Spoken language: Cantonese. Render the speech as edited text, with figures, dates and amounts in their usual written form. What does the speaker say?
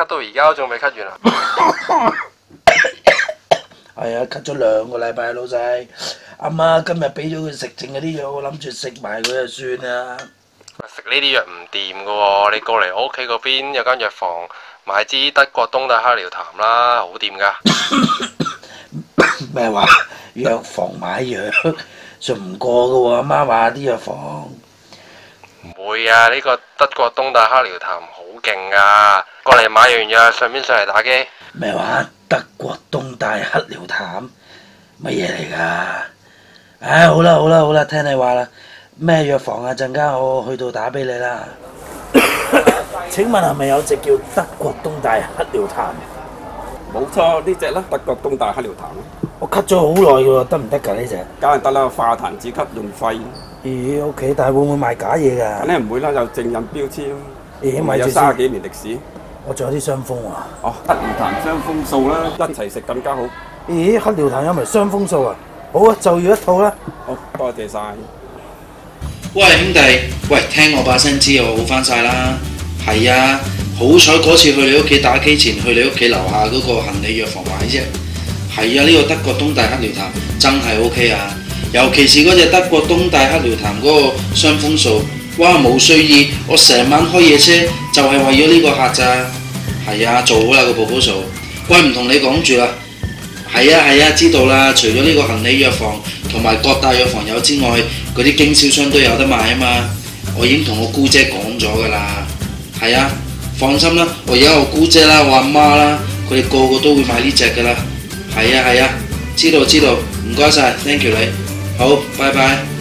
到而家都仲未咳完啊！係啊，咳咗2個禮拜，老細。阿媽今日俾咗佢食剩嗰啲藥，我諗住食埋佢就算啦。食呢啲藥唔掂噶喎，你過嚟我屋企嗰邊有間藥房買支德國東大黑療痰啦，好掂噶。咩話？藥房買藥信唔過噶喎，阿媽話啲藥房。唔會啊！呢個德國東大黑療痰好勁噶，過嚟買完藥順便上嚟打機。咩話？德國東大黑療痰乜嘢嚟㗎？唉，好啦，聽你話啦。咩藥房啊？陣間我去到打俾你啦。請問係咪有隻叫德國東大黑療痰？冇錯，呢隻啦，德國東大黑療痰。我咳咗好耐㗎喎，得唔得㗎呢隻？梗係得啦，化痰止咳用肺。咦，OK，但係會唔會賣假嘢㗎？梗係唔會啦，有正印標籤。咦，咪有住先30幾年歷史。我仲有啲傷風喎。哦，黑療痰傷風素啦，一齊食更加好。咦，黑療痰有埋傷風素啊？好啊，就要一套啦。好，多謝晒。喂兄弟，喂，聽我把聲知我好翻晒啦。係啊，好彩嗰次去你屋企打機前，去你屋企樓下嗰個行李藥房買啫。係啊，呢個德國東大黑療痰真係 OK 啊，尤其是嗰隻德國東大黑療痰嗰個傷風素，哇冇睡意，我成晚開夜車就係為咗呢個客咋。係啊，做好啦個 proposal。喂，唔同你講住啦。係啊，知道啦。除咗呢個行李藥房同埋各大藥房有之外，嗰啲經銷商都有得賣啊嘛。我已經同我姑姐講咗㗎啦。係啊，放心啦，我而家我姑姐啦，我阿媽啦，佢哋個個都會買呢隻㗎啦。係啊，知道，唔該晒 ，thank you 你。好，拜拜。